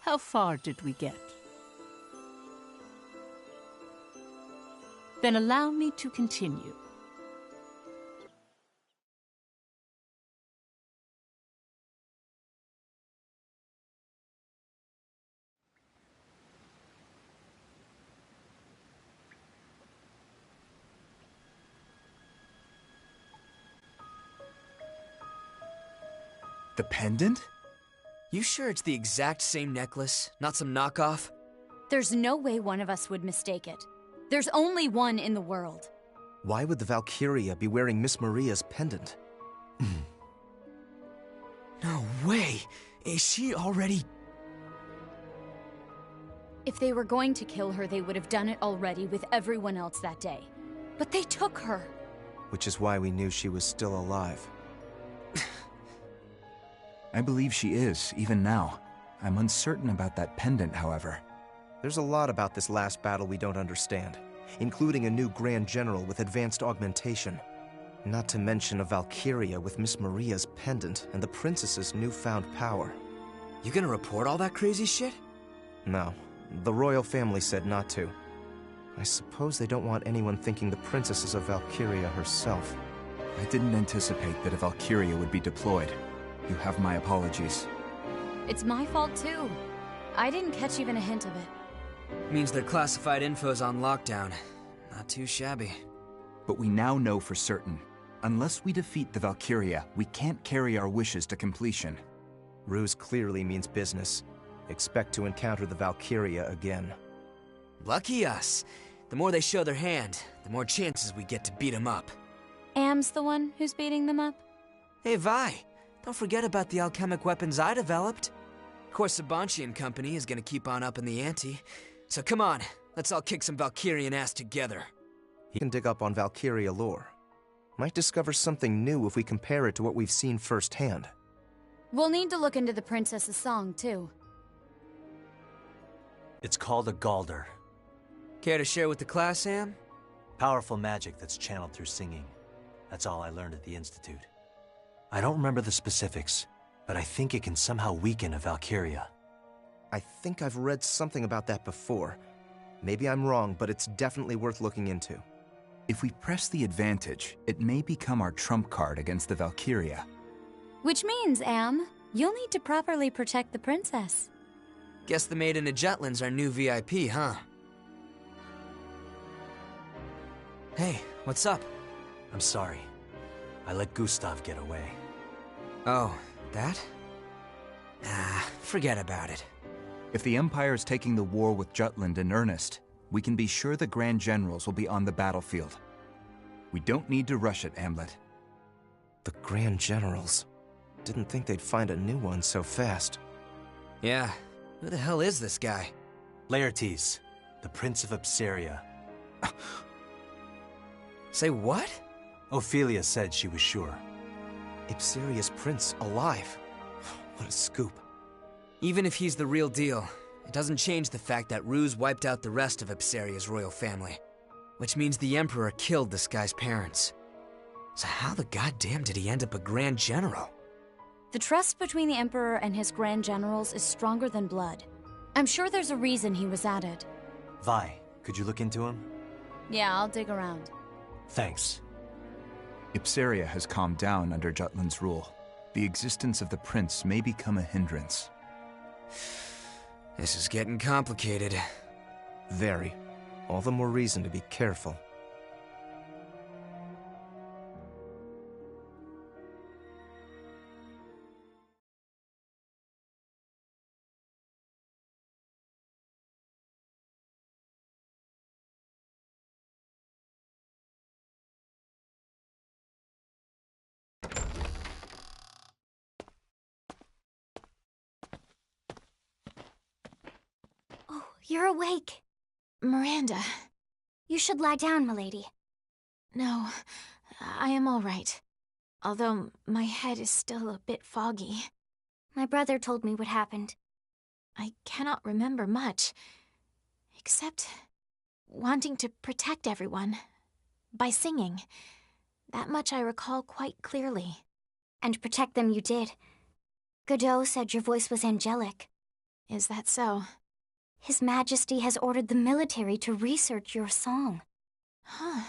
How far did we get? Then allow me to continue. The pendant? You sure it's the exact same necklace, not some knockoff? There's no way one of us would mistake it. There's only one in the world. Why would the Valkyria be wearing Miss Maria's pendant? No way! Is she already... If they were going to kill her, they would have done it already with everyone else that day. But they took her. Which is why we knew she was still alive. I believe she is, even now. I'm uncertain about that pendant, however. There's a lot about this last battle we don't understand, including a new Grand General with advanced augmentation. Not to mention a Valkyria with Miss Maria's pendant and the princess's newfound power. You gonna report all that crazy shit? No, the royal family said not to. I suppose they don't want anyone thinking the princess is a Valkyria herself. I didn't anticipate that a Valkyria would be deployed. You have my apologies. It's my fault too. I didn't catch even a hint of it. Means their classified info's on lockdown. Not too shabby. But we now know for certain. Unless we defeat the Valkyria, we can't carry our wishes to completion. Ruse clearly means business. Expect to encounter the Valkyria again. Lucky us. The more they show their hand, the more chances we get to beat them up. Am's the one who's beating them up? Hey, Vi. Don't forget about the alchemic weapons I developed. Of course, Sabanchi and company is gonna keep on upping the ante. So come on, let's all kick some Valkyrian ass together. He can dig up on Valkyria lore. Might discover something new if we compare it to what we've seen firsthand. We'll need to look into the princess's song, too. It's called a Galder. Care to share with the class, Sam? Powerful magic that's channeled through singing. That's all I learned at the Institute. I don't remember the specifics, but I think it can somehow weaken a Valkyria. I think I've read something about that before. Maybe I'm wrong, but it's definitely worth looking into. If we press the advantage, it may become our trump card against the Valkyria. Which means, Am, you'll need to properly protect the princess. Guess the Maiden of Jutland's our new VIP, huh? Hey, what's up? I'm sorry. I let Gustav get away. Oh, that? Forget about it. If the Empire is taking the war with Jutland in earnest, we can be sure the Grand Generals will be on the battlefield. We don't need to rush it, Amlet. The Grand Generals. Didn't think they'd find a new one so fast. Yeah, who the hell is this guy? Laertes, the Prince of Upsaria. Say what? Ophelia said she was sure. Ipseria's prince alive. What a scoop. Even if he's the real deal, it doesn't change the fact that Ruse wiped out the rest of Ipseria's royal family. Which means the Emperor killed this guy's parents. So how the goddamn did he end up a Grand General? The trust between the Emperor and his Grand Generals is stronger than blood. I'm sure there's a reason he was added. Vi, could you look into him? Yeah, I'll dig around. Thanks. Ipseria has calmed down under Jutland's rule. The existence of the prince may become a hindrance. This is getting complicated. Very. All the more reason to be careful. You're awake. Miranda. You should lie down, milady. No, I am all right. Although my head is still a bit foggy. My brother told me what happened. I cannot remember much, except wanting to protect everyone by singing. That much I recall quite clearly. And protect them you did. Godot said your voice was angelic. Is that so? His Majesty has ordered the military to research your song. Huh.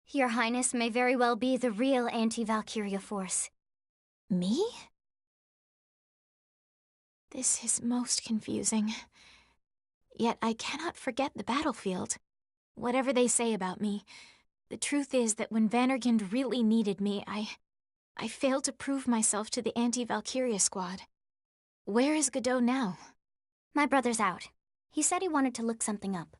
Your Highness may very well be the real anti-Valkyria force. Me? This is most confusing. Yet I cannot forget the battlefield. Whatever they say about me, the truth is that when Vandergind really needed me, I failed to prove myself to the anti-Valkyria squad. Where is Godot now? My brother's out. He said he wanted to look something up.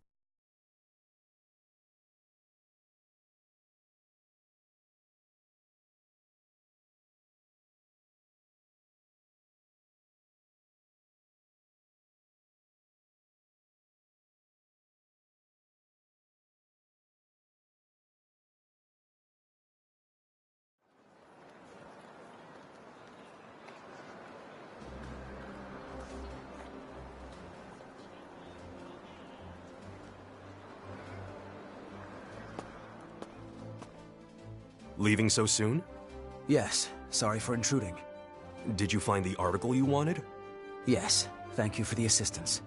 Leaving so soon? Yes, sorry for intruding. Did you find the article you wanted? Yes, thank you for the assistance.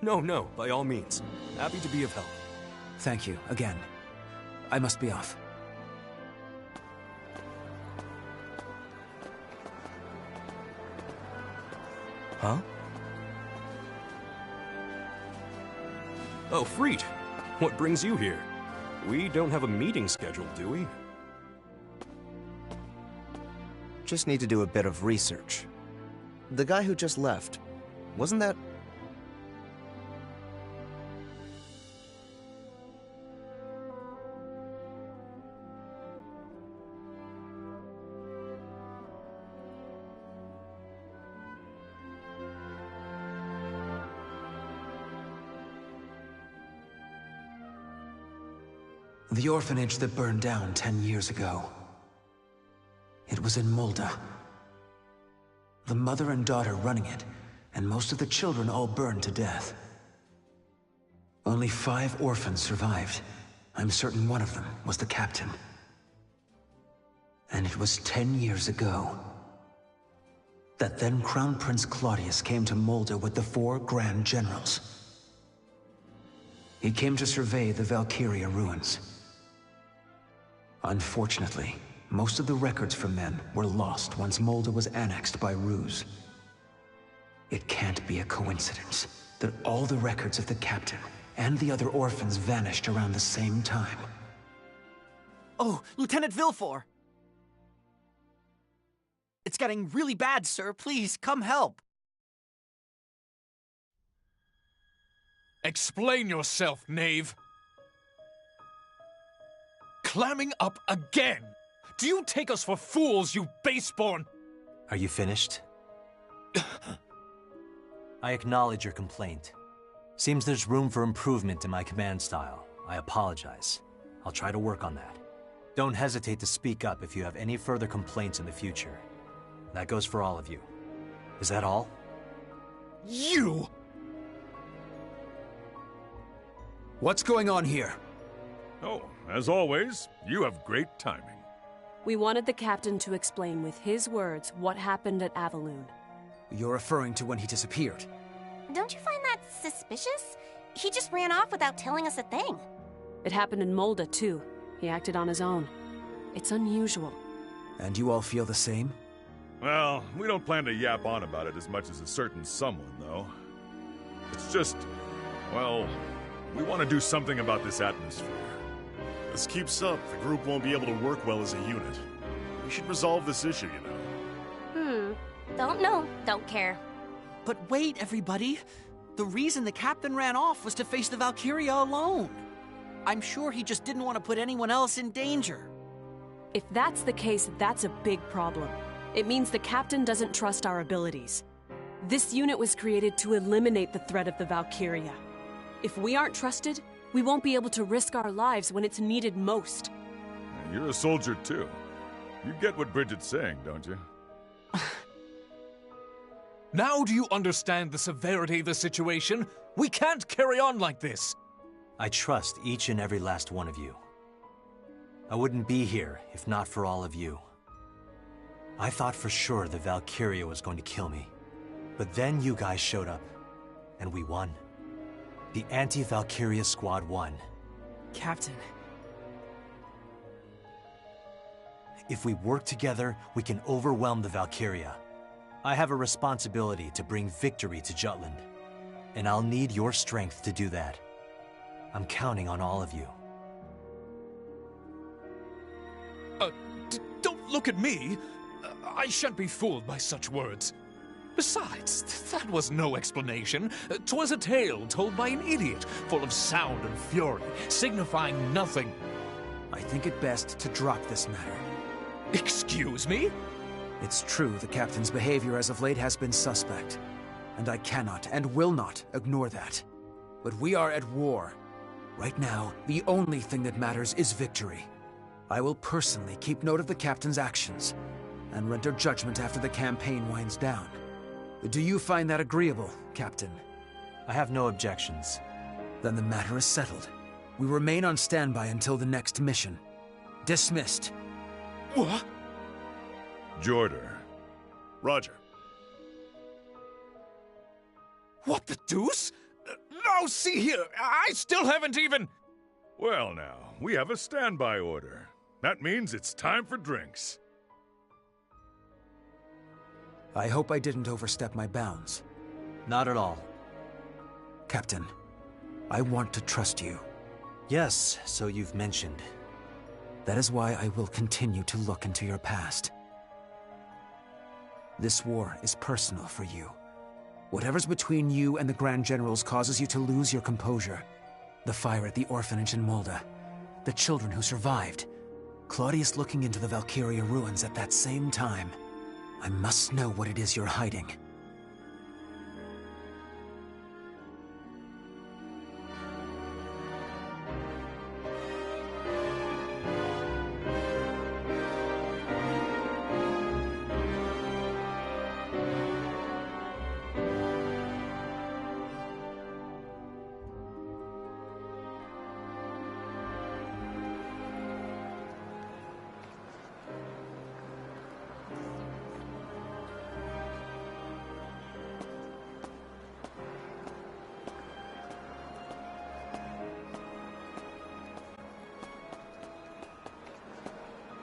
No, by all means. Happy to be of help. Thank you, again. I must be off. Huh? Oh, Freet! What brings you here? We don't have a meeting scheduled, do we? Just need to do a bit of research. The guy who just left, wasn't that... The orphanage that burned down 10 years ago. It was in Molda. The mother and daughter running it, and most of the children all burned to death. Only 5 orphans survived. I'm certain one of them was the captain. And it was 10 years ago that then Crown Prince Claudius came to Molda with the 4 Grand Generals. He came to survey the Valkyria ruins. Unfortunately, most of the records from then were lost once Molda was annexed by Ruse. It can't be a coincidence that all the records of the captain and the other orphans vanished around the same time. Oh, Lieutenant Villefort! It's getting really bad, sir. Please, come help. Explain yourself, knave. Clamming up again! Do you take us for fools, you baseborn? Are you finished? I acknowledge your complaint. Seems there's room for improvement in my command style. I apologize. I'll try to work on that. Don't hesitate to speak up if you have any further complaints in the future. That goes for all of you. Is that all? You! What's going on here? Oh, as always, you have great timing. We wanted the captain to explain with his words what happened at Avaloon. You're referring to when he disappeared. Don't you find that suspicious? He just ran off without telling us a thing. It happened in Molda, too. He acted on his own. It's unusual. And you all feel the same? Well, we don't plan to yap on about it as much as a certain someone, though. It's just, well, we want to do something about this atmosphere. This keeps up, the group won't be able to work well as a unit. We should resolve this issue, you know. Don't know, don't care. But wait, everybody. The reason the captain ran off was to face the Valkyria alone. I'm sure he just didn't want to put anyone else in danger. If that's the case, that's a big problem. It means the captain doesn't trust our abilities. This unit was created to eliminate the threat of the Valkyria. If we aren't trusted, we won't be able to risk our lives when it's needed most. You're a soldier, too. You get what Bridget's saying, don't you? Now do you understand the severity of the situation? We can't carry on like this. I trust each and every last one of you. I wouldn't be here if not for all of you. I thought for sure the Valkyria was going to kill me. But then you guys showed up, and we won. The anti-Valkyria squad won. Captain. If we work together, we can overwhelm the Valkyria. I have a responsibility to bring victory to Jutland, and I'll need your strength to do that. I'm counting on all of you. Don't look at me! I shan't be fooled by such words. Besides, that was no explanation. 'Twas a tale told by an idiot, full of sound and fury, signifying nothing. I think it best to drop this matter. Excuse me? It's true the captain's behavior as of late has been suspect, and I cannot and will not ignore that. But we are at war. Right now, the only thing that matters is victory. I will personally keep note of the captain's actions, and render judgment after the campaign winds down. Do you find that agreeable, Captain? I have no objections. Then the matter is settled. We remain on standby until the next mission. Dismissed. What? Jorder. Roger. What the deuce? Now see here, I still haven't even... Well now, we have a standby order. That means it's time for drinks. I hope I didn't overstep my bounds. Not at all. Captain, I want to trust you. Yes, so you've mentioned. That is why I will continue to look into your past. This war is personal for you. Whatever's between you and the Grand Generals causes you to lose your composure. The fire at the orphanage in Molda. The children who survived. Claudius looking into the Valkyria ruins at that same time. I must know what it is you're hiding.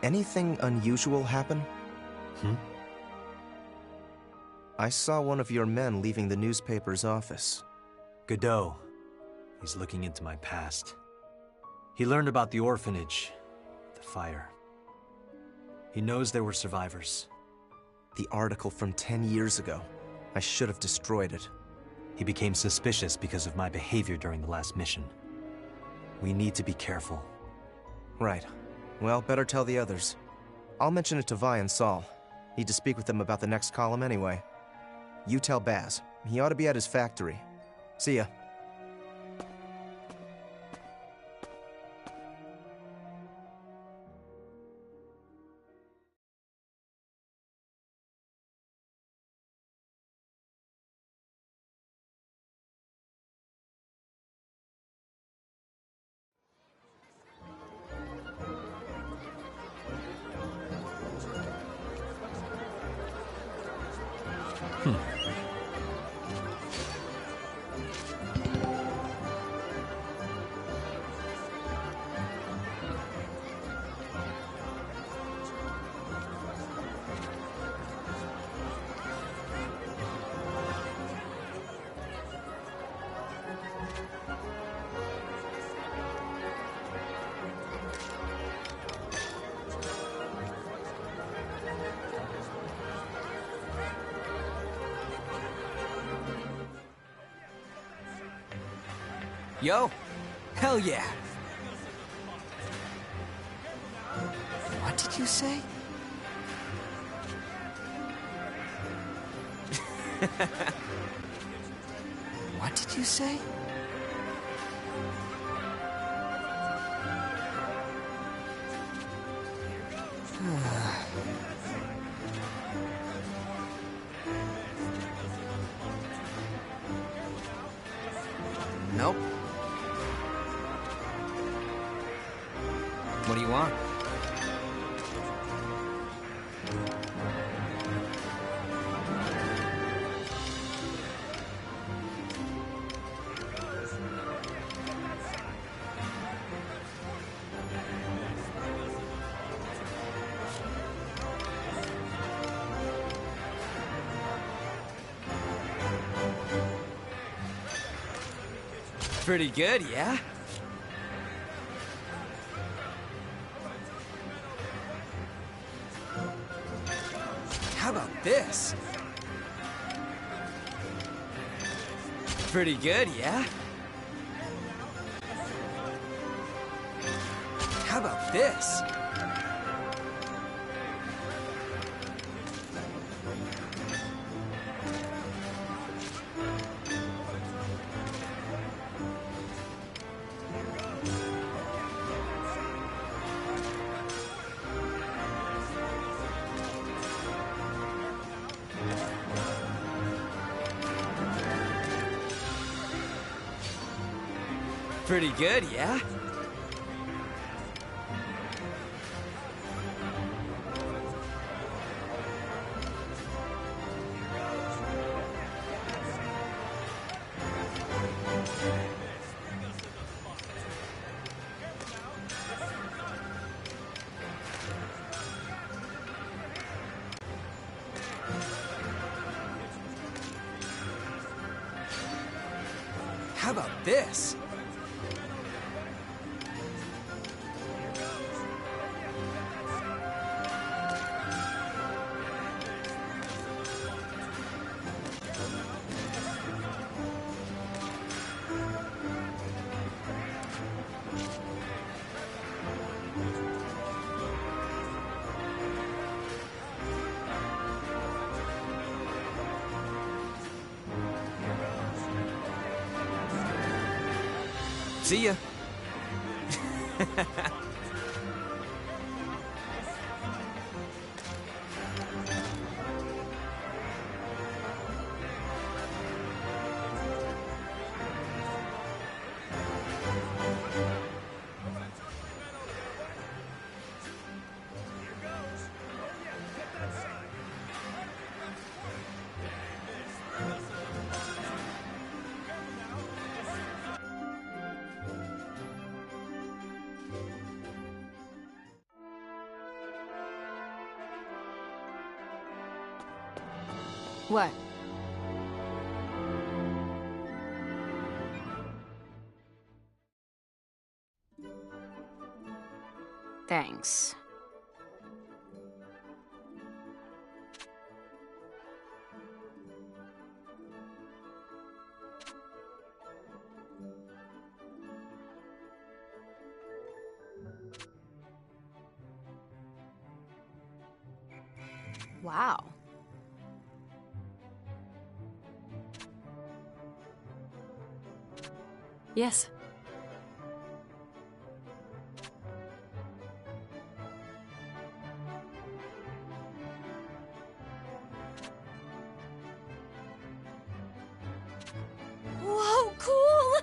Anything unusual happen? I saw one of your men leaving the newspaper's office. Godot. He's looking into my past. He learned about the orphanage, the fire. He knows there were survivors. The article from 10 years ago. I should have destroyed it. He became suspicious because of my behavior during the last mission. We need to be careful. Right. Well, better tell the others. I'll mention it to Vi and Saul. Need to speak with them about the next column anyway. You tell Baz. He ought to be at his factory. See ya. Yo, hell yeah. What did you say? What did you say? Nope. What do you want? Pretty good, yeah? How about this? Pretty good, yeah? How about this? Pretty good, yeah? How about this? See ya. What? Thanks. Wow. Yes. Whoa, cool!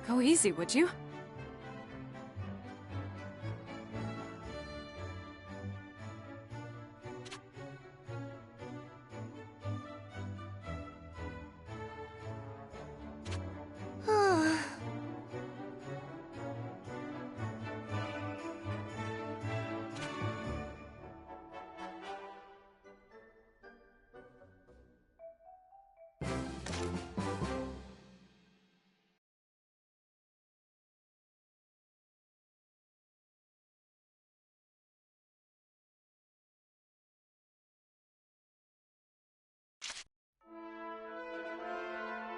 Go easy, would you?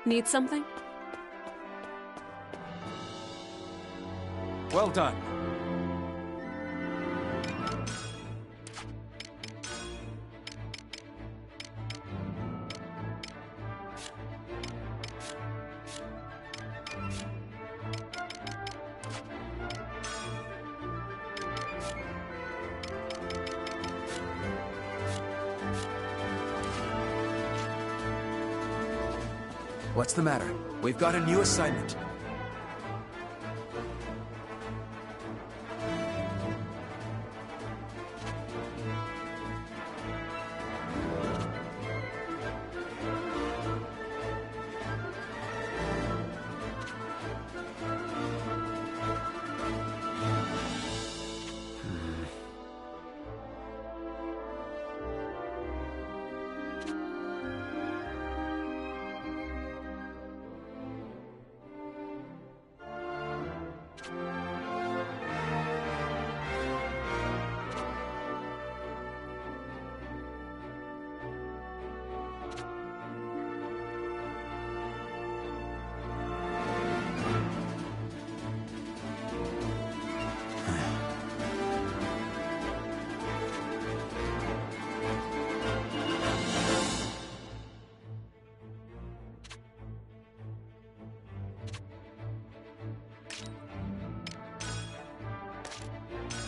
Need something? Well done. What's the matter? We've got a new assignment.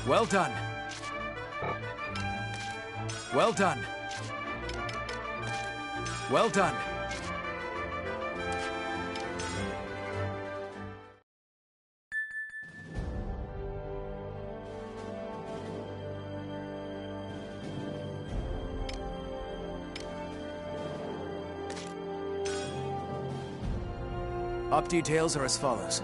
Well done. Well done. Well done. Op details are as follows.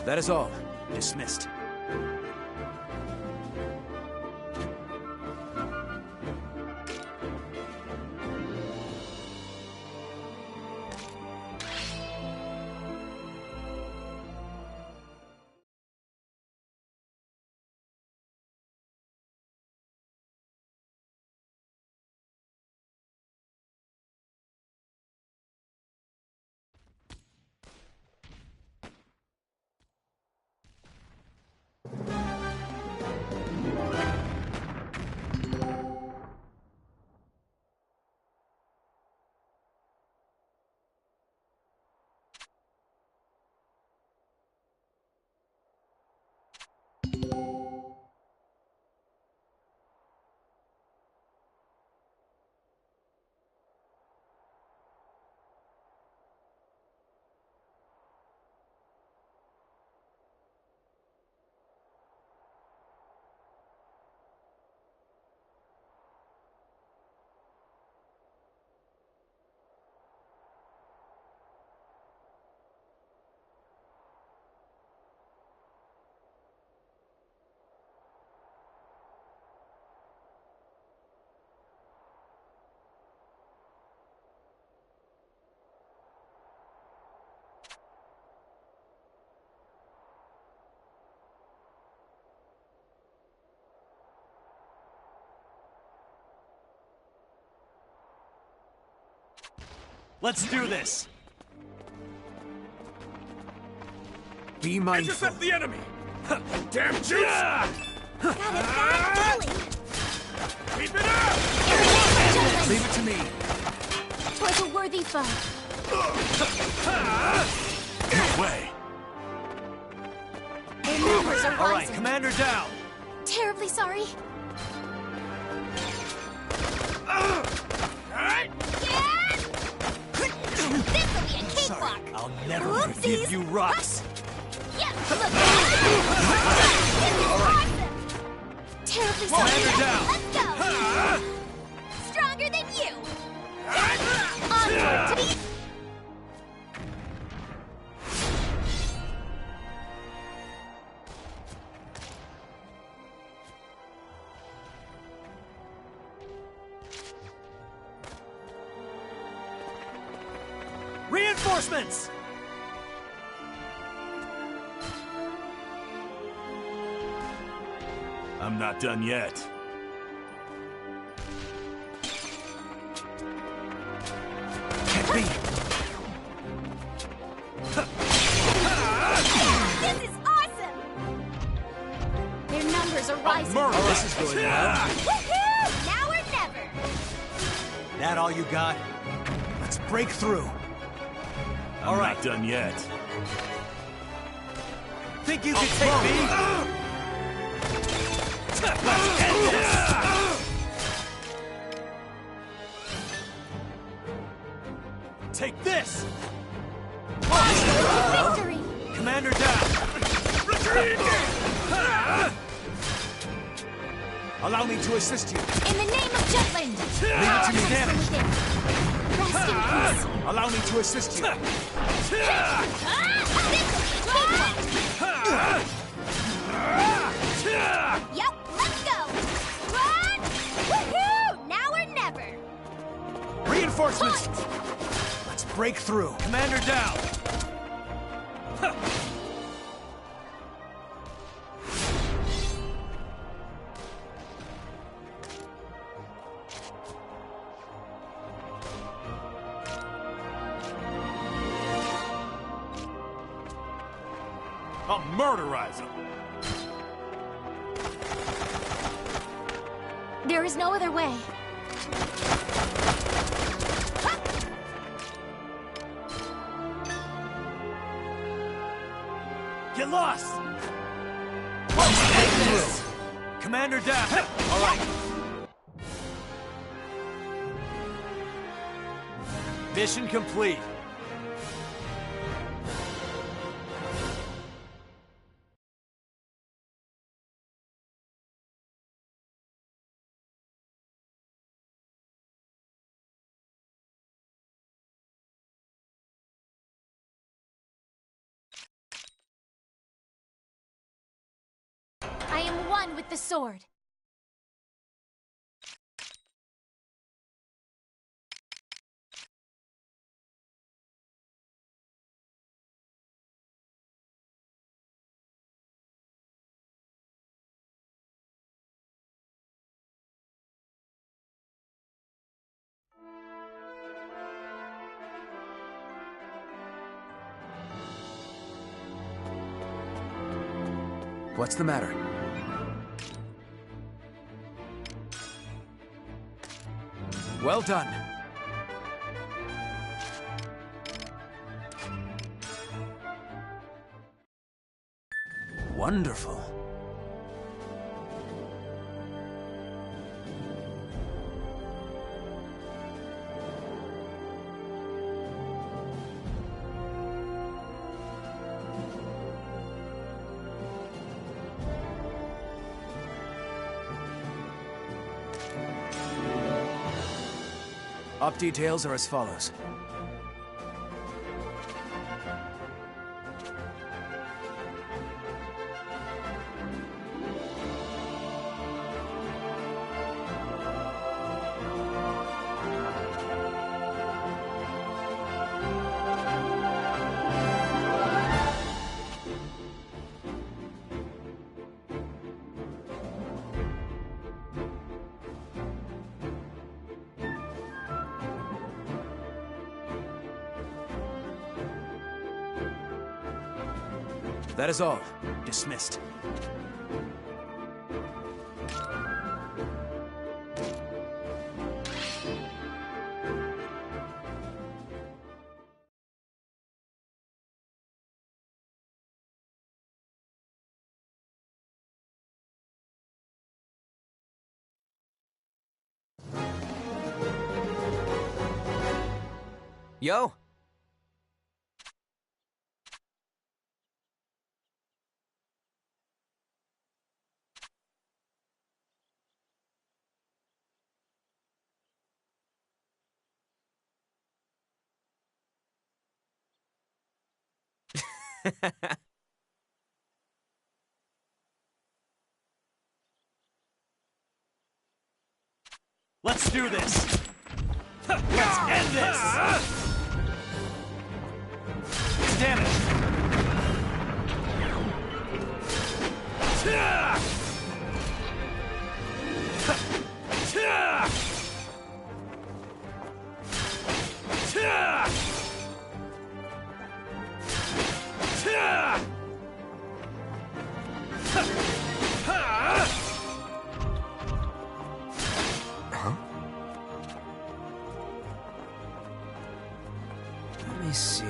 That is all. Dismissed. Let's do this! Be mindful. Intercept the enemy! Damn juice! Got a bad feeling. Keep it up! Leave it to me. 'Twas a worthy foe. No way! Their numbers are All right, rising. Commander down! Terribly sorry. This'll be a cakewalk. I'll never Oopsies. forgive you, Rux! Yeah, look. This is awesome. Terribly sorry. Commander down! Let's go. Stronger than you. Onward to the... Reinforcements! I'm not done yet. Can't be. This is awesome. Their numbers are rising. Murder! This is going well. Woohoo! Now or never. That all you got? Let's break through. I'm not done yet. Think you can take me? Let's end this! Take this! Victory! Commander down! Retreat! Allow me to assist you. In the name of Jutland! Leave it to me, damn it! Rest in peace! Allow me to assist you. Yep, let's go. Run! Woohoo! Now or never. Reinforcements! Let's break through. Commander down! I'll murderize him. There is no other way. Get lost! Commander down! All right. Mission complete. I am one with the sword. What's the matter? Well done. Wonderful. Op details are as follows. That is all. Dismissed. Yo! Let's do this! Let's end this! Damn it! Let me see.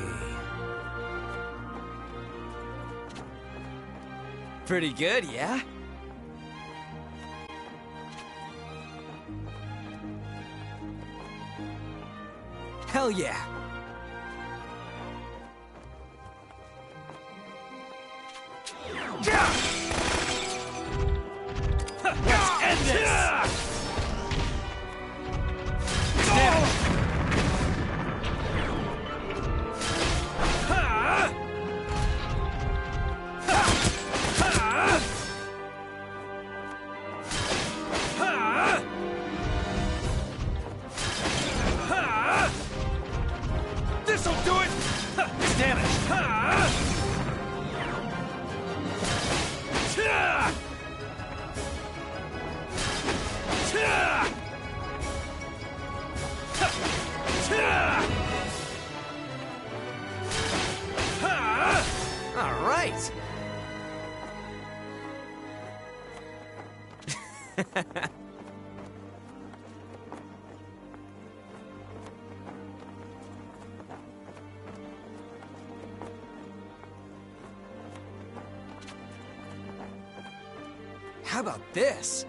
Pretty good, yeah? Hell yeah! Let's end this! Damn it! This'll do it! Damn it! All right! How about this?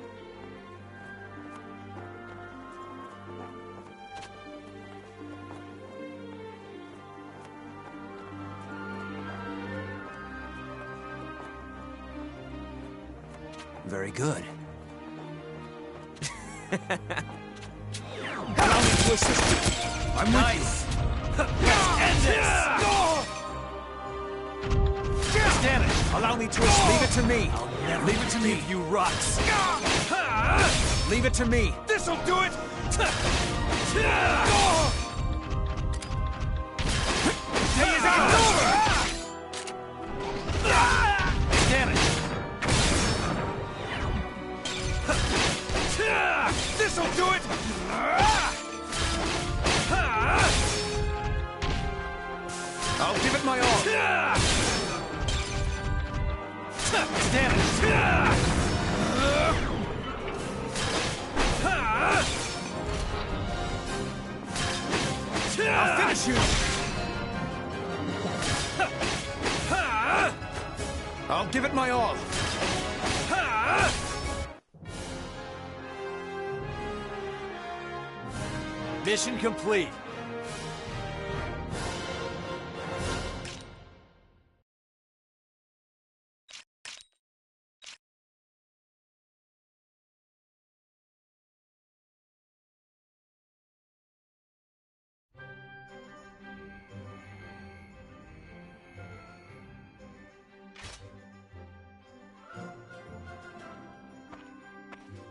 Very good. Allow me to assist you. I'm nice. Let's end this! Damn it! Allow me to assist. Leave it to me. I'll never Leave it to me. leave you rocks. Leave it to me. This'll do it! Day is over! Damn it! This'll do it! I'll give it my all. Damn it! I'll finish you. I'll give it my all. Mission complete.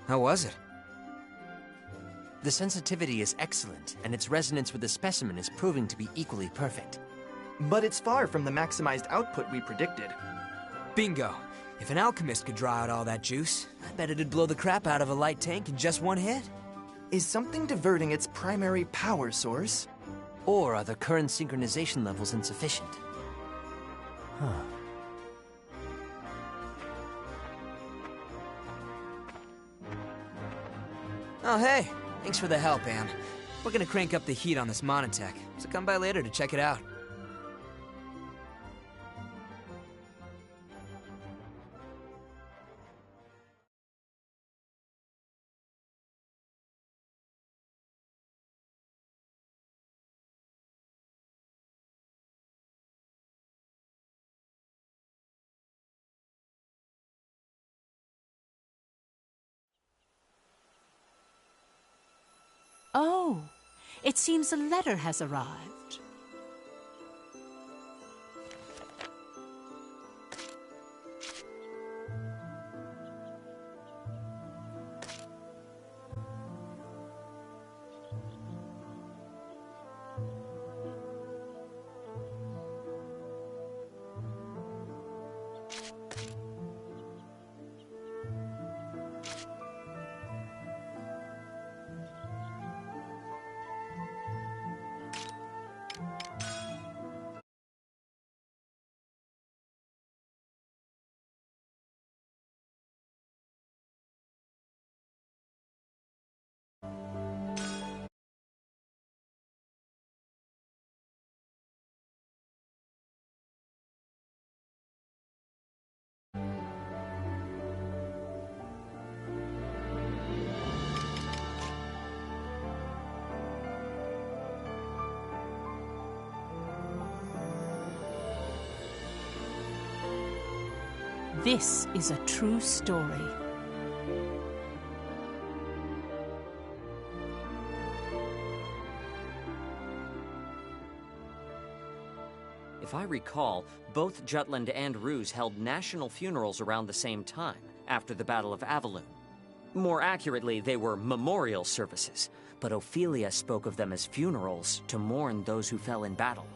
How was it? The sensitivity is excellent, and its resonance with the specimen is proving to be equally perfect. But it's far from the maximized output we predicted. Bingo. If an alchemist could draw out all that juice, I bet it'd blow the crap out of a light tank in just one hit. Is something diverting its primary power source? Or are the current synchronization levels insufficient? Oh, hey. Thanks for the help, Am. We're gonna crank up the heat on this monotech, so come by later to check it out. Oh, it seems a letter has arrived. This is a true story. If I recall, both Jutland and Ruse held national funerals around the same time, after the Battle of Avaloon. More accurately, they were memorial services, but Ophelia spoke of them as funerals to mourn those who fell in battle.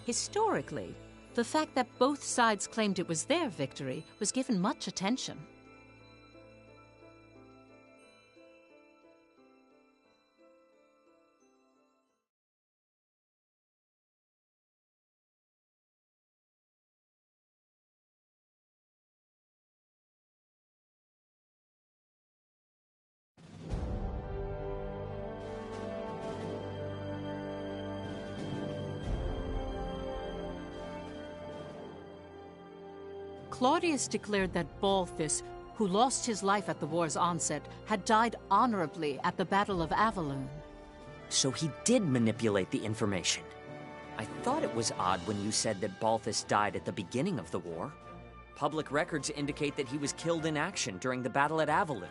Historically, the fact that both sides claimed it was their victory was given much attention. Claudius declared that Balthus, who lost his life at the war's onset, had died honorably at the Battle of Avaloon. So he did manipulate the information. I thought it was odd when you said that Balthus died at the beginning of the war. Public records indicate that he was killed in action during the battle at Avaloon.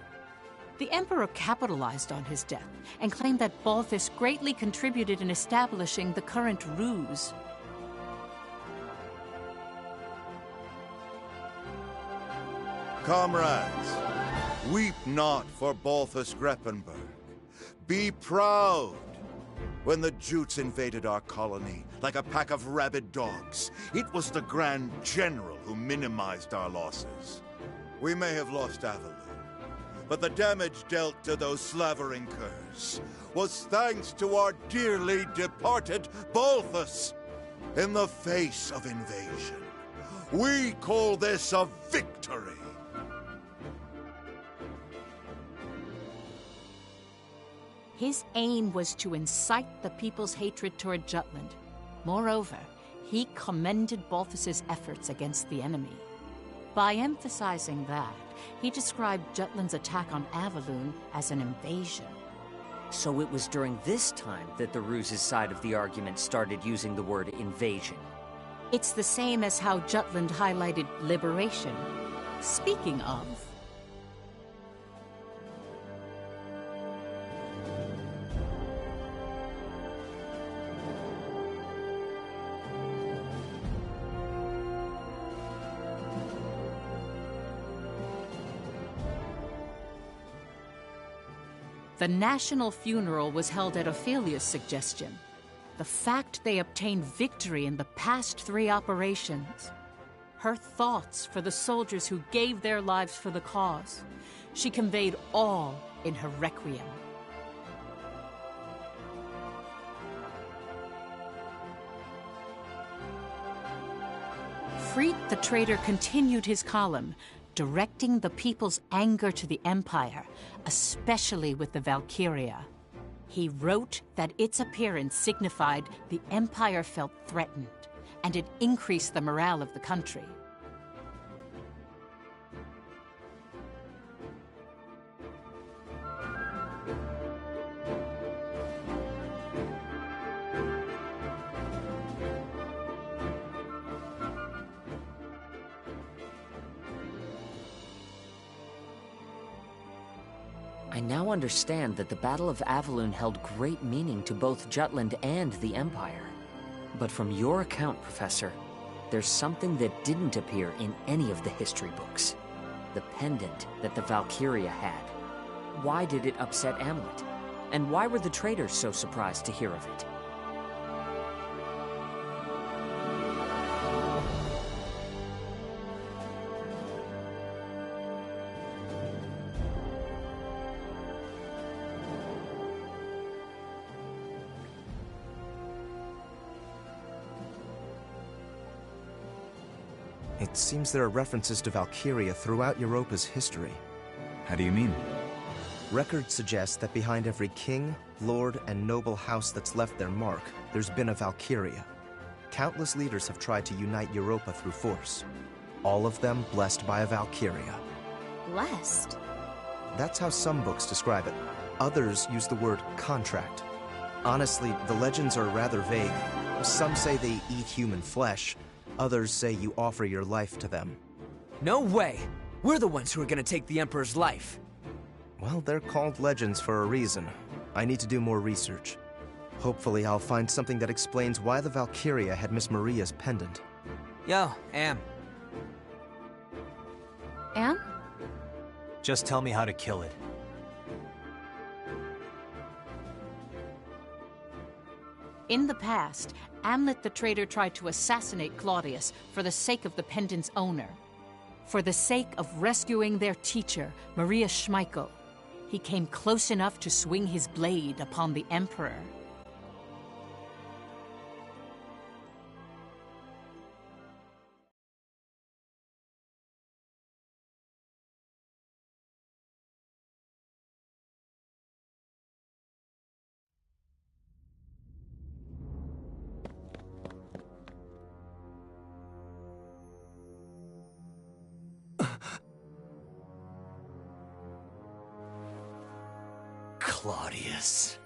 The Emperor capitalized on his death and claimed that Balthus greatly contributed in establishing the current Ruse. Comrades, weep not for Balthus Greppenberg. Be proud. When the Jutes invaded our colony like a pack of rabid dogs, it was the Grand General who minimized our losses. We may have lost Avaloon, but the damage dealt to those slavering curs was thanks to our dearly departed Balthus. In the face of invasion, we call this a victory. His aim was to incite the people's hatred toward Jutland. Moreover, he commended Balthus's efforts against the enemy. By emphasizing that, he described Jutland's attack on Avaloon as an invasion. So it was during this time that the Ruse's side of the argument started using the word invasion. It's the same as how Jutland highlighted liberation. Speaking of... The national funeral was held at Ophelia's suggestion. The fact they obtained victory in the past 3 operations. Her thoughts for the soldiers who gave their lives for the cause. She conveyed all in her requiem. Freet the traitor continued his column, directing the people's anger to the Empire, especially with the Valkyria. He wrote that its appearance signified the Empire felt threatened, and it increased the morale of the country. I now understand that the Battle of Avalun held great meaning to both Jutland and the Empire. But from your account, Professor, there's something that didn't appear in any of the history books. The pendant that the Valkyria had. Why did it upset Amlet? And why were the traders so surprised to hear of it? It seems there are references to Valkyria throughout Europa's history. How do you mean? Records suggest that behind every king, lord, and noble house that's left their mark, there's been a Valkyria. Countless leaders have tried to unite Europa through force. All of them blessed by a Valkyria. Blessed? That's how some books describe it. Others use the word contract. Honestly, the legends are rather vague. Some say they eat human flesh. Others say you offer your life to them. No way! We're the ones who are gonna take the Emperor's life. Well, they're called legends for a reason. I need to do more research. Hopefully I'll find something that explains why the Valkyria had Miss Maria's pendant. Yo, Am. Am? Just tell me how to kill it. In the past, Amlet the traitor tried to assassinate Claudius for the sake of the pendant's owner. For the sake of rescuing their teacher, Maria Schmeichel, he came close enough to swing his blade upon the Emperor. Claudius.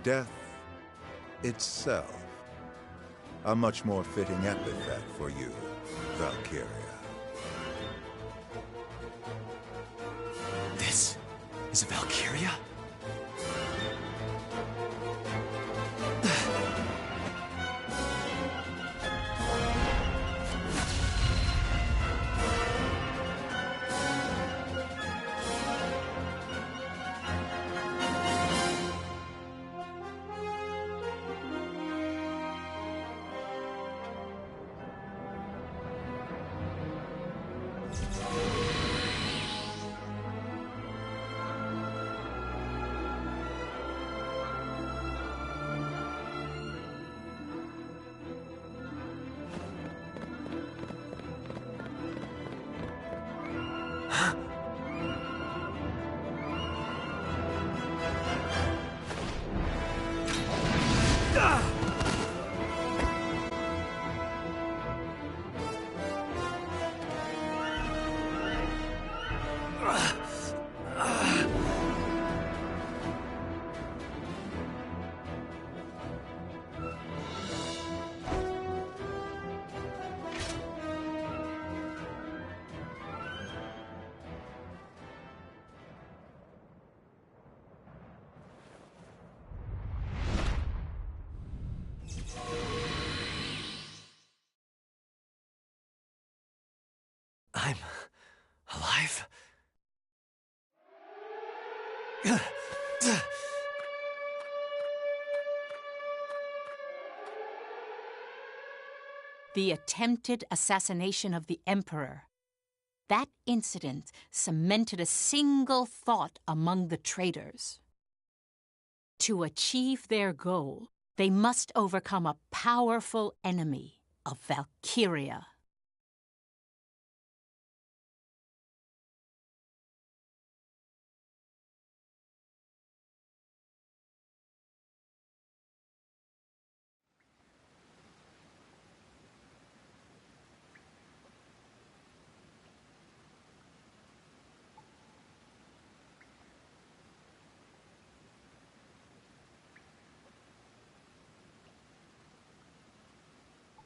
Death itself. A much more fitting epithet for you, Valkyria. This is a Valkyria? I'm alive? The attempted assassination of the Emperor. That incident cemented a single thought among the traitors. To achieve their goal, they must overcome a powerful enemy of Valkyria.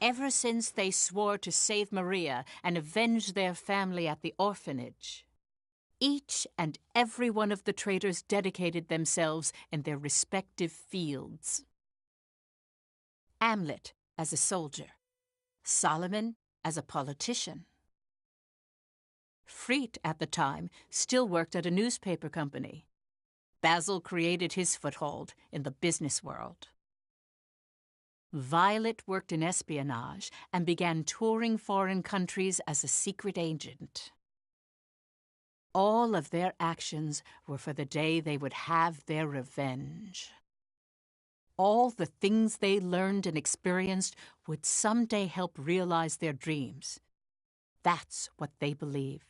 Ever since they swore to save Maria and avenge their family at the orphanage, each and every one of the traitors dedicated themselves in their respective fields. Amlet as a soldier, Solomon as a politician. Freet, at the time, still worked at a newspaper company. Basil created his foothold in the business world. Violet worked in espionage and began touring foreign countries as a secret agent. All of their actions were for the day they would have their revenge. All the things they learned and experienced would someday help realize their dreams. That's what they believed.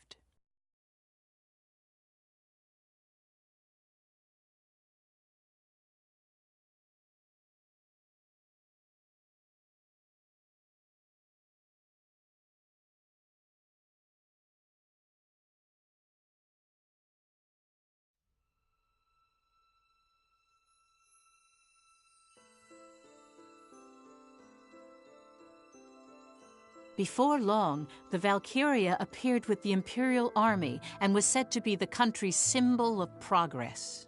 Before long, the Valkyria appeared with the Imperial Army and was said to be the country's symbol of progress.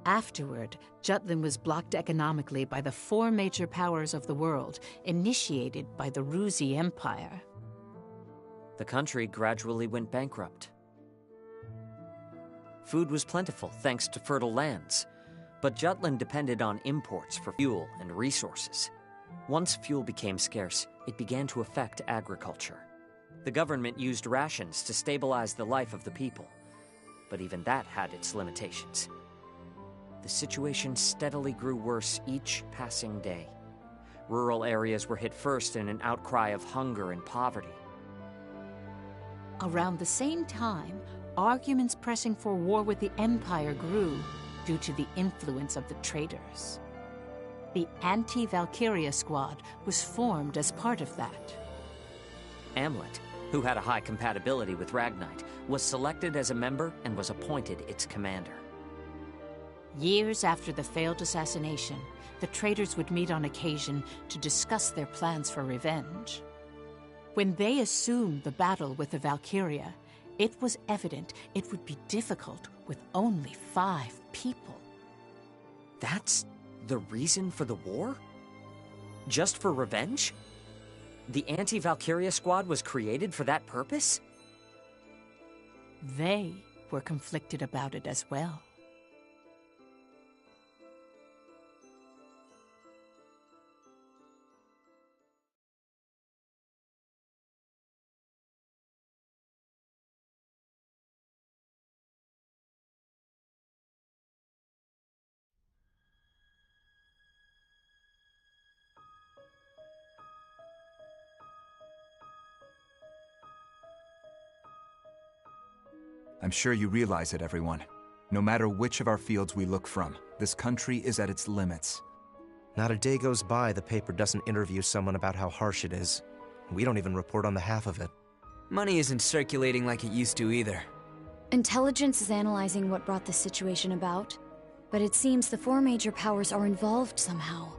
Afterward, Jutland was blocked economically by the 4 major powers of the world, initiated by the Ruzi Empire. The country gradually went bankrupt. Food was plentiful thanks to fertile lands, but Jutland depended on imports for fuel and resources. Once fuel became scarce, it began to affect agriculture. The government used rations to stabilize the life of the people, but even that had its limitations. The situation steadily grew worse each passing day. Rural areas were hit first in an outcry of hunger and poverty. Around the same time, arguments pressing for war with the Empire grew due to the influence of the traitors. The anti-Valkyria squad was formed as part of that. Amlet, who had a high compatibility with Ragnite, was selected as a member and was appointed its commander. Years after the failed assassination, the traitors would meet on occasion to discuss their plans for revenge. When they assumed the battle with the Valkyria, it was evident it would be difficult with only 5 people. That's the reason for the war? Just for revenge? The anti-Valkyria squad was created for that purpose? They were conflicted about it as well. I'm sure you realize it, everyone. No matter which of our fields we look from, this country is at its limits. Not a day goes by the paper doesn't interview someone about how harsh it is. We don't even report on the half of it. Money isn't circulating like it used to either. Intelligence is analyzing what brought this situation about, but it seems the 4 major powers are involved somehow.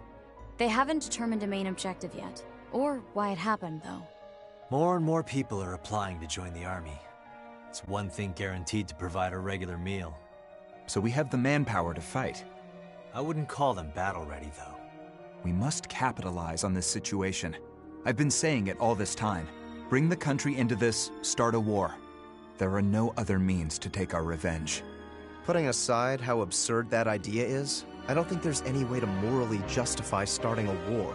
They haven't determined a main objective yet, or why it happened, though. More and more people are applying to join the army. It's one thing guaranteed to provide a regular meal. So we have the manpower to fight. I wouldn't call them battle-ready, though. We must capitalize on this situation. I've been saying it all this time. Bring the country into this, start a war. There are no other means to take our revenge. Putting aside how absurd that idea is, I don't think there's any way to morally justify starting a war.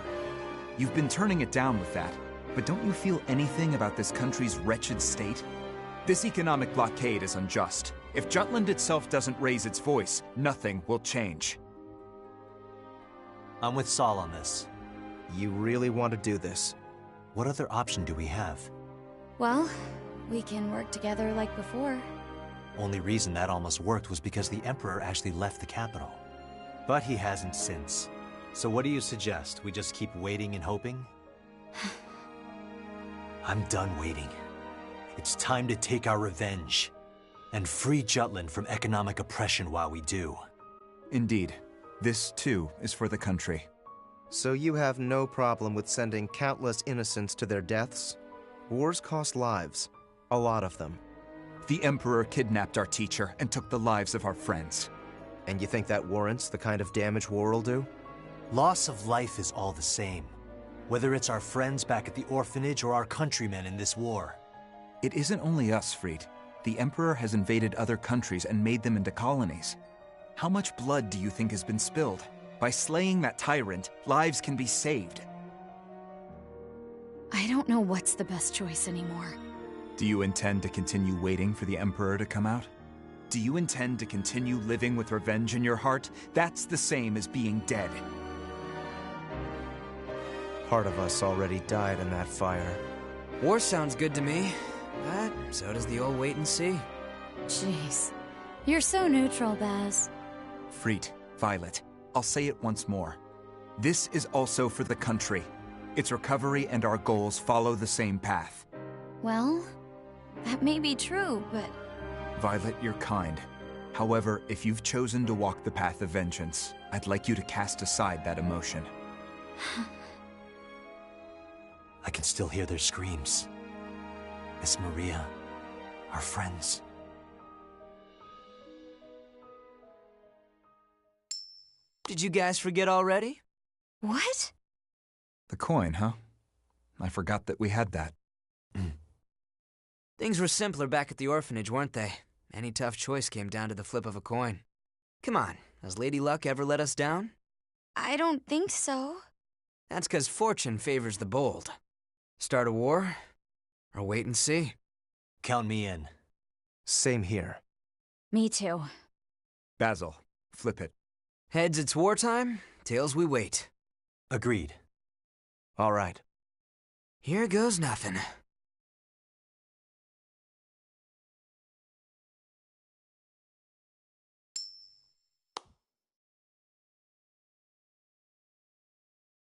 You've been turning it down with that, but don't you feel anything about this country's wretched state? This economic blockade is unjust. If Jutland itself doesn't raise its voice, nothing will change. I'm with Saul on this. You really want to do this? What other option do we have? Well, we can work together like before. Only reason that almost worked was because the Emperor actually left the capital. But he hasn't since. So what do you suggest? We just keep waiting and hoping? I'm done waiting. It's time to take our revenge. And free Jutland from economic oppression while we do. Indeed. This, too, is for the country. So you have no problem with sending countless innocents to their deaths? Wars cost lives. A lot of them. The Emperor kidnapped our teacher and took the lives of our friends. And you think that warrants the kind of damage war will do? Loss of life is all the same. Whether it's our friends back at the orphanage or our countrymen in this war. It isn't only us, Fried. The Emperor has invaded other countries and made them into colonies. How much blood do you think has been spilled? By slaying that tyrant, lives can be saved. I don't know what's the best choice anymore. Do you intend to continue waiting for the Emperor to come out? Do you intend to continue living with revenge in your heart? That's the same as being dead. Part of us already died in that fire. War sounds good to me, but so does the old wait and see. Jeez. You're so neutral, Baz. Fried, Violet, I'll say it once more. This is also for the country. Its recovery and our goals follow the same path. Well, that may be true, but... Violet, you're kind. However, if you've chosen to walk the path of vengeance, I'd like you to cast aside that emotion. I can still hear their screams. Miss Maria, our friends. Did you guys forget already? What? The coin, huh? I forgot that we had that. Things were simpler back at the orphanage, weren't they? Any tough choice came down to the flip of a coin. Come on, has Lady Luck ever let us down? I don't think so. That's 'cause fortune favors the bold. Start a war, or wait and see. Count me in. Same here. Me too. Basil, flip it. Heads, it's wartime. Tails, we wait. Agreed. All right. Here goes nothing.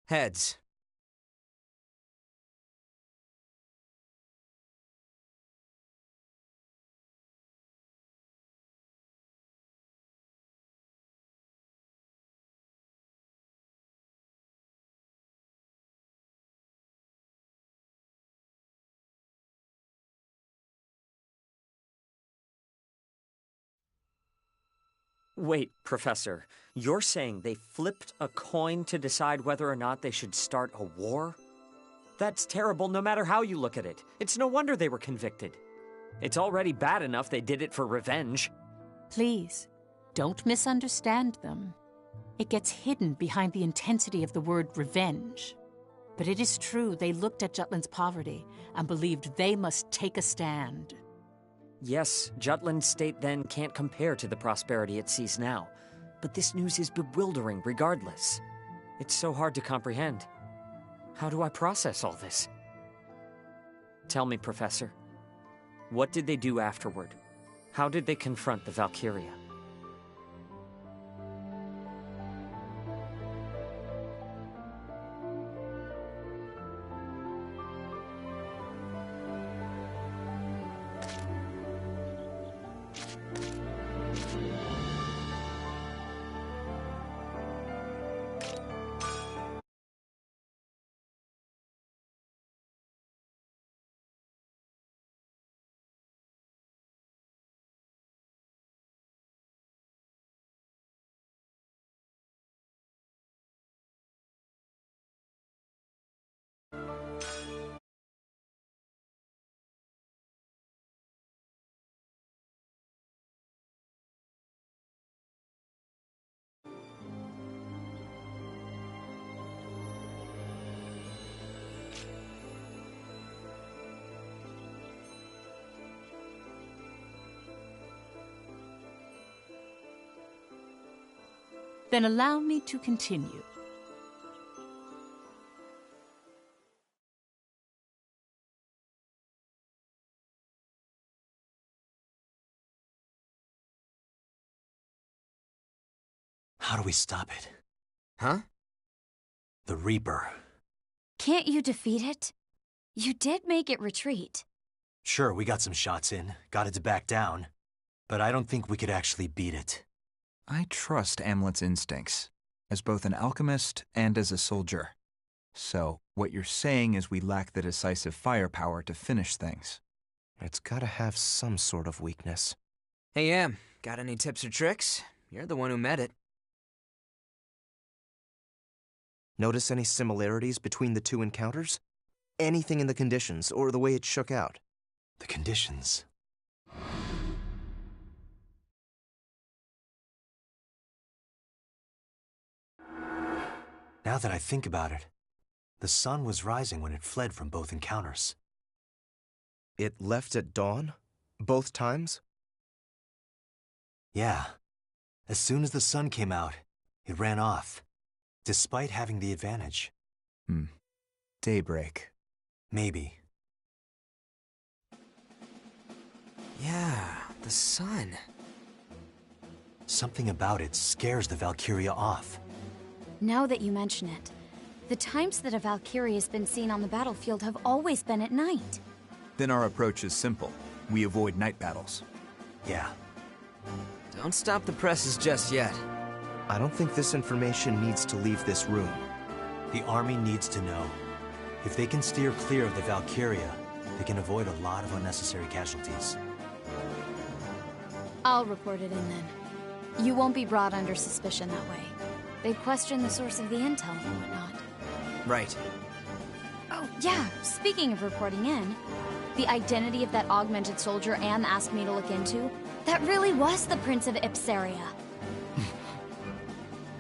Heads. Wait, Professor, you're saying they flipped a coin to decide whether or not they should start a war? That's terrible no matter how you look at it. It's no wonder they were convicted. It's already bad enough they did it for revenge. Please, don't misunderstand them. It gets hidden behind the intensity of the word revenge. But it is true they looked at Jutland's poverty and believed they must take a stand. Yes, Jutland's state then can't compare to the prosperity it sees now. But this news is bewildering regardless. It's so hard to comprehend. How do I process all this? Tell me, Professor. What did they do afterward? How did they confront the Valkyria? Then allow me to continue. How do we stop it? Huh? The Reaper. Can't you defeat it? You did make it retreat. Sure, we got some shots in, got it to back down, but I don't think we could actually beat it. I trust Amlet's instincts, as both an alchemist and as a soldier. So, what you're saying is we lack the decisive firepower to finish things. It's gotta have some sort of weakness. Hey, Am, got any tips or tricks? You're the one who met it. Notice any similarities between the two encounters? Anything in the conditions, or the way it shook out? The conditions? Now that I think about it, the sun was rising when it fled from both encounters. It left at dawn? Both times? Yeah. As soon as the sun came out, it ran off, despite having the advantage. Daybreak. Maybe. Yeah, the sun. Something about it scares the Valkyria off. Now that you mention it, the times that a Valkyrie has been seen on the battlefield have always been at night. Then our approach is simple. We avoid night battles. Yeah. Don't stop the presses just yet. I don't think this information needs to leave this room. The army needs to know. If they can steer clear of the Valkyria, they can avoid a lot of unnecessary casualties. I'll report it in then. You won't be brought under suspicion that way. They'd question the source of the intel and whatnot. Right. Oh, yeah, speaking of reporting in, the identity of that augmented soldier Anne asked me to look into, that really was the Prince of Ipsaria.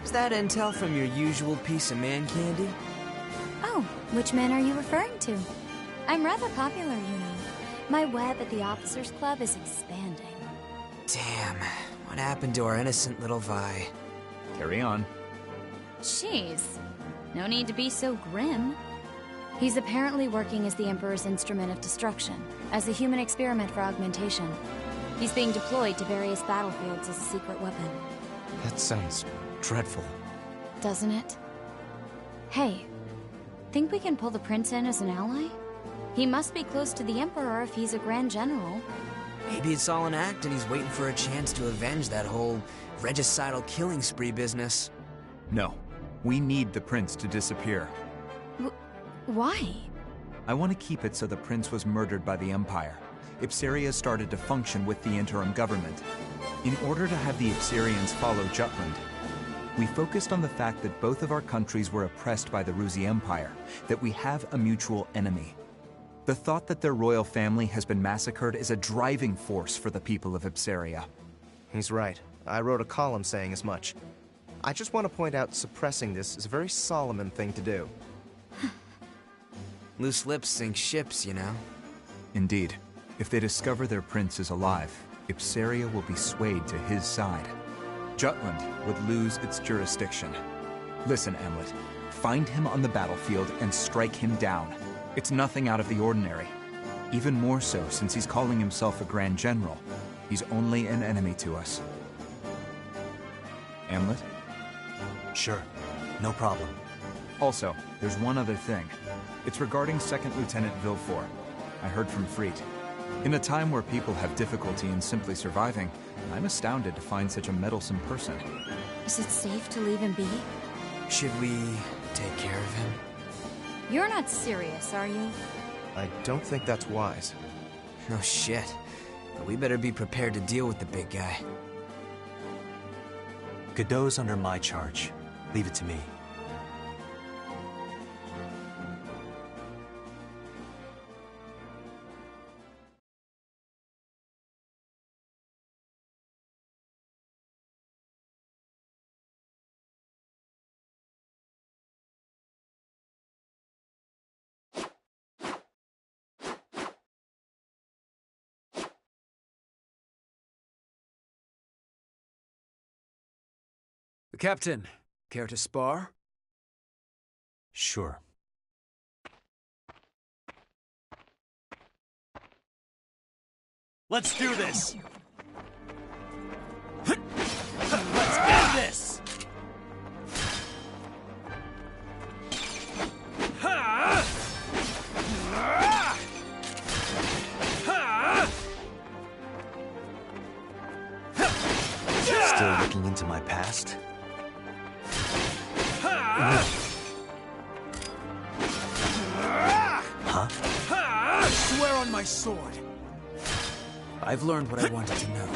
Is that intel from your usual piece of man candy? Oh, which man are you referring to? I'm rather popular, you know. My web at the Officers Club is expanding. Damn, what happened to our innocent little Vi? Carry on. Jeez, no need to be so grim. He's apparently working as the Emperor's instrument of destruction, as a human experiment for augmentation. He's being deployed to various battlefields as a secret weapon. That sounds dreadful. Doesn't it? Hey, think we can pull the Prince in as an ally? He must be close to the Emperor if he's a Grand General. Maybe it's all an act and he's waiting for a chance to avenge that whole regicidal killing spree business. No. We need the Prince to disappear. Why? I want to keep it so the Prince was murdered by the Empire. Ipsaria started to function with the interim government. In order to have the Ipsarians follow Jutland, we focused on the fact that both of our countries were oppressed by the Ruzi Empire, that we have a mutual enemy. The thought that their royal family has been massacred is a driving force for the people of Ipsaria. He's right. I wrote a column saying as much. I just want to point out suppressing this is a very Solomon thing to do. Loose lips sink ships, you know. Indeed. If they discover their prince is alive, Ipsaria will be swayed to his side. Jutland would lose its jurisdiction. Listen, Amlet. Find him on the battlefield and strike him down. It's nothing out of the ordinary. Even more so since he's calling himself a Grand General. He's only an enemy to us. Amlet? Sure. No problem. Also, there's one other thing. It's regarding 2nd Lieutenant Villefort. I heard from Freet. In a time where people have difficulty in simply surviving, I'm astounded to find such a meddlesome person. Is it safe to leave him be? Should we take care of him? You're not serious, are you? I don't think that's wise. No shit. But we better be prepared to deal with the big guy. Godot's under my charge. Leave it to me. Captain, care to spar? Sure. Let's do this! Let's end this! Still looking into my past? Huh? I swear on my sword. I've learned what I wanted to know.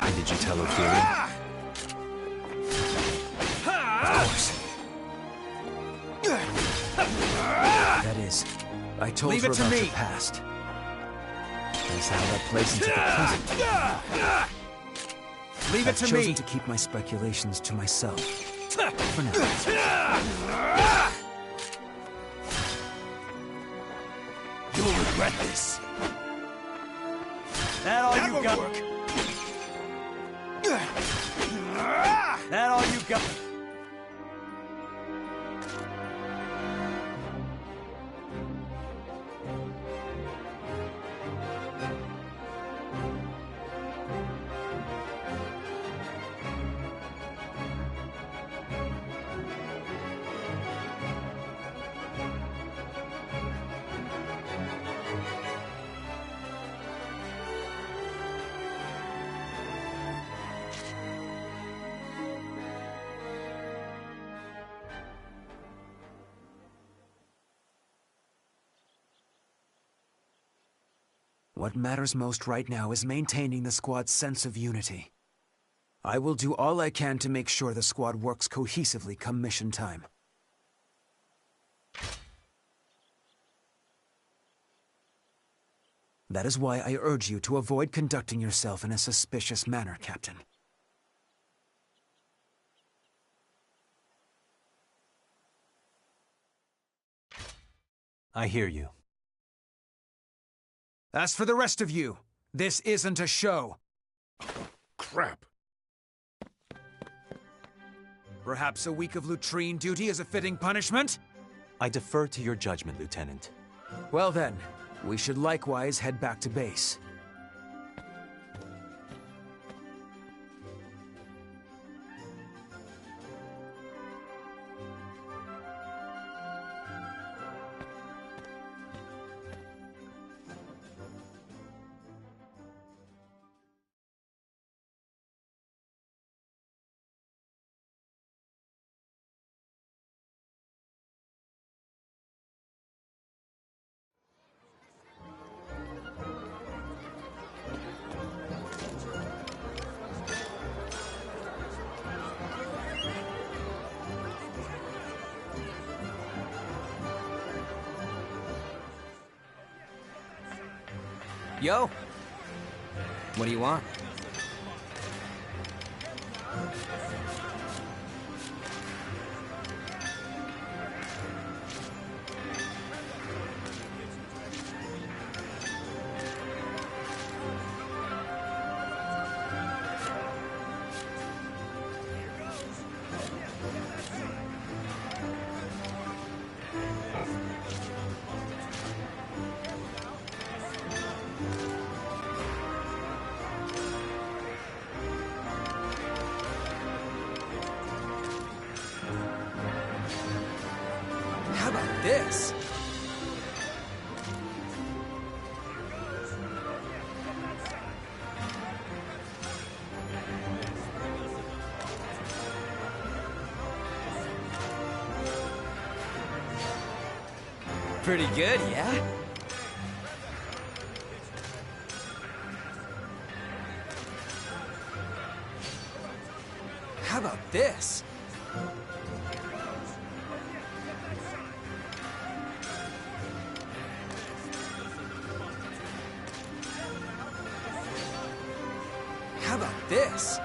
And did you tell Ophelia? Of course. That is, I told her about your past. That's how that plays into the present. Leave it to me! I've chosen to keep my speculations to myself. For now. You'll regret this. That all you got? Work. That all you got? What matters most right now is maintaining the squad's sense of unity. I will do all I can to make sure the squad works cohesively come mission time. That is why I urge you to avoid conducting yourself in a suspicious manner, Captain. I hear you. As for the rest of you, this isn't a show. Crap. Perhaps a week of latrine duty is a fitting punishment? I defer to your judgment, Lieutenant. Well then, we should likewise head back to base. Yo! What do you want? How about this? Pretty good, yeah? How about this? How about this?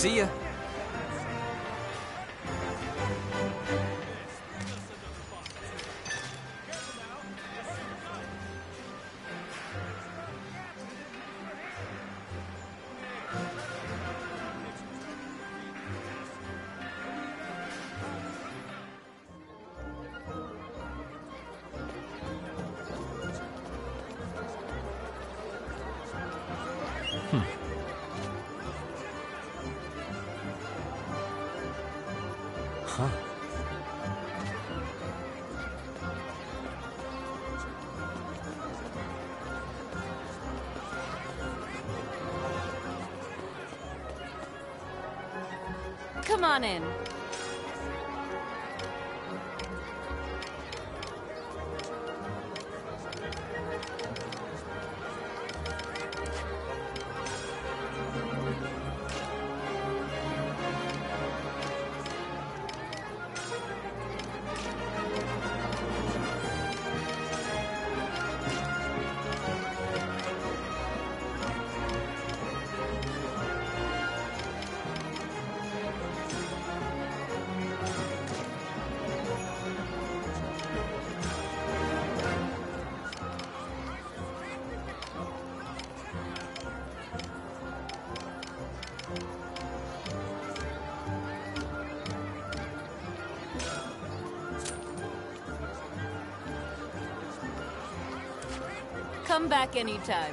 See ya. Huh. Come on in. Come back anytime.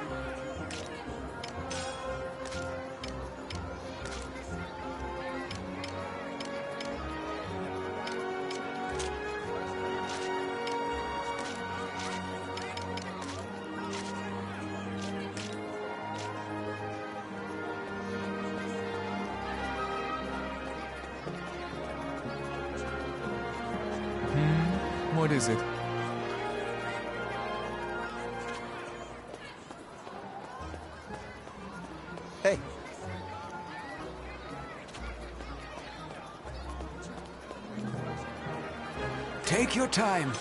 What is it? Hey. Take your time.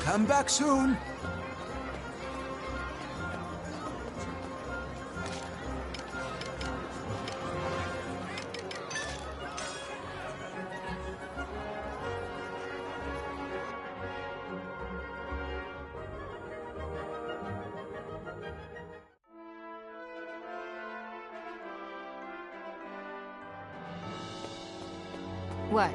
Come back soon. What?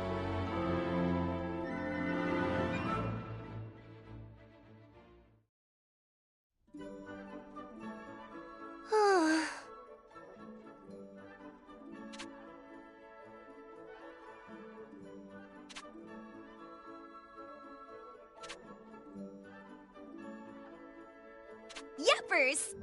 Yuppers!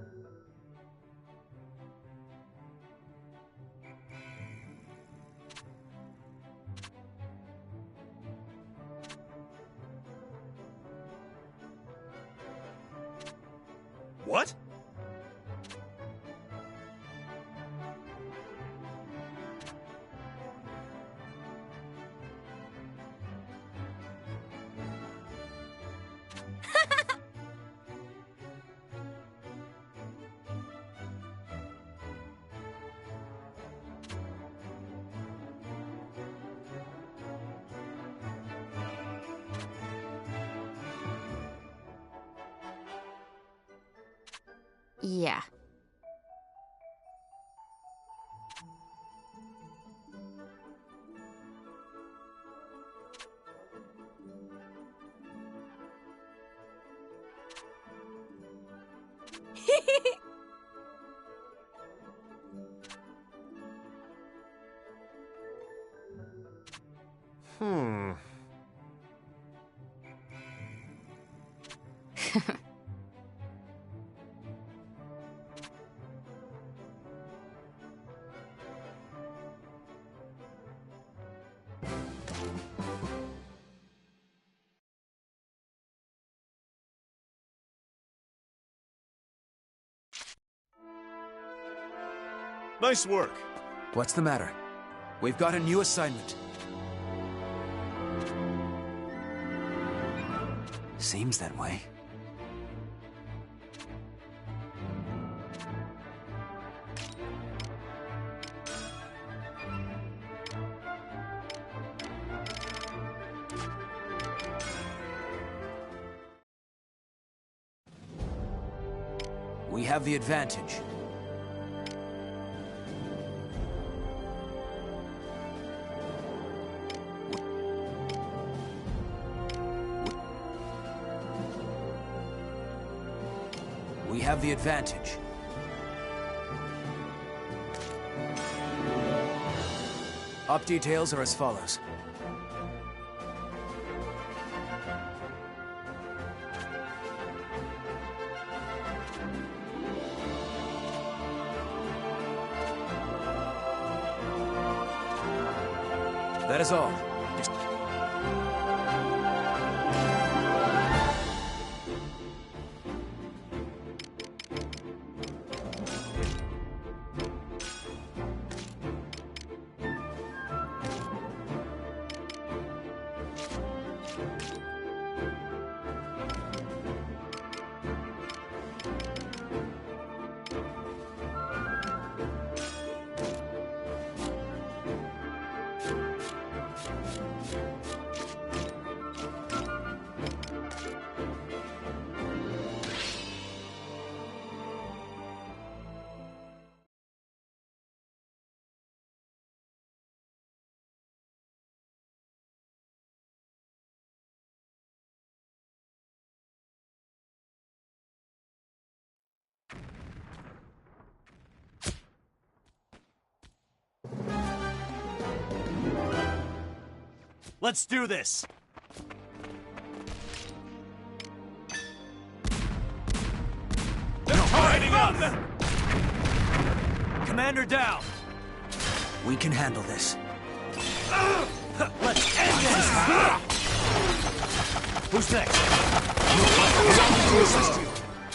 What? Yeah. Hmm. Nice work. What's the matter? We've got a new assignment. Seems that way. We have the advantage. We have the advantage. Op details are as follows. That is all. Just... Let's do this! They're lining up! Commander down! We can handle this. Let's end this! Who's next?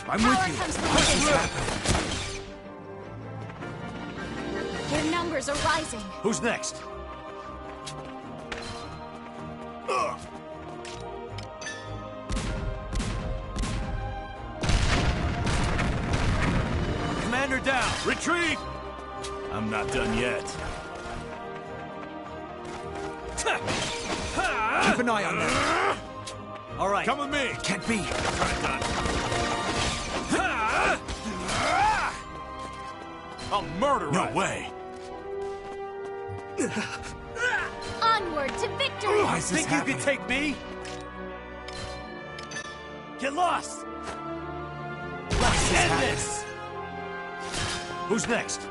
I'm with you. Their numbers are rising. Who's next? Commander down! Retreat! I'm not done yet. Keep an eye on them. All right. Come with me. It can't be. I'll murder No it. way. Onward to victory! Why is this Think happening? you can take me? Get lost! Let's end this! Who's next?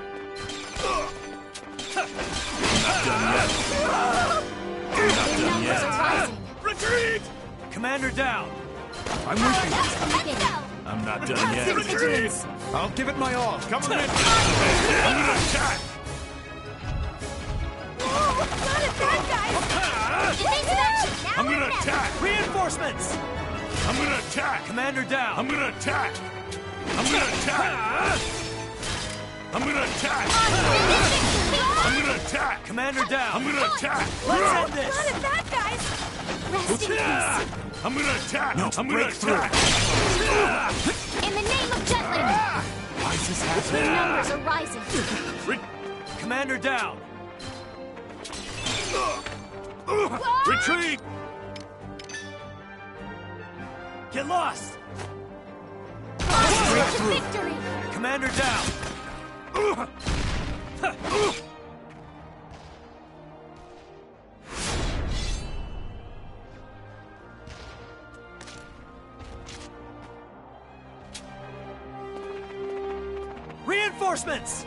Their numbers are rising. Retreat! Commander down! I'm with you. Let's go! I'm not done yet. Retreat! I'll give it my all. Come with me. I'm gonna attack. Not at that, guys! Evasive action! Now I'm or gonna never. attack. Reinforcements! I'm gonna attack. Commander down! I'm gonna attack. I'm gonna attack. I'm gonna attack. I'm gonna attack. Commander down! I'm gonna attack. Let's end this! Not at that, guys! Rest in peace. I'm gonna attack. No, I'm gonna break through. attack. In the name of Jutland! Why is this Their happening? numbers are rising. Commander down! Retreat! Get lost! Onward to victory! Commander down! Reinforcements!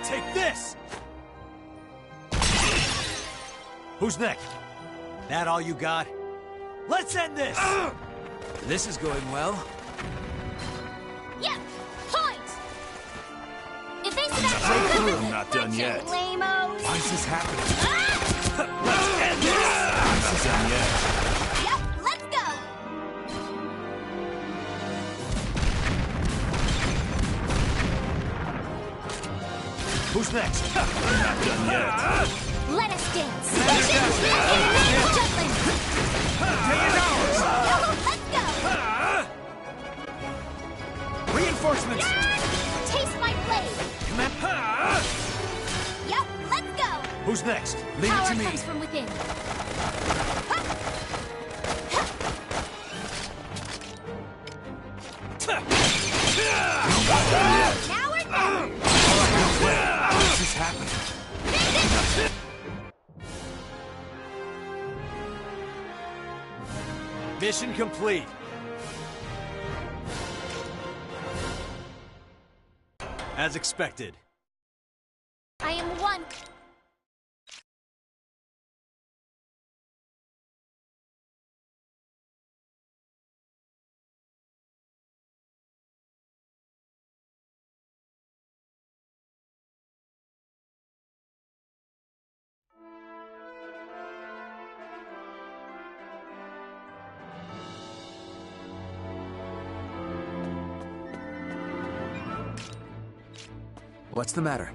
Take this! Who's next? That all you got? Let's end this! This is going well. Yep! Point! Evasive break action! through. I'm not done yet. Lamos! Why is this happening? Let's end this! I'm not done yet. Yep, let's go! done yet. Let us dance. Let's go. Reinforcements! Taste my blade. Yep, let's go. Who's next? Leave Power it to me. comes from within. Now or never. This is happening. Mission complete. As expected. I am one. What's the matter?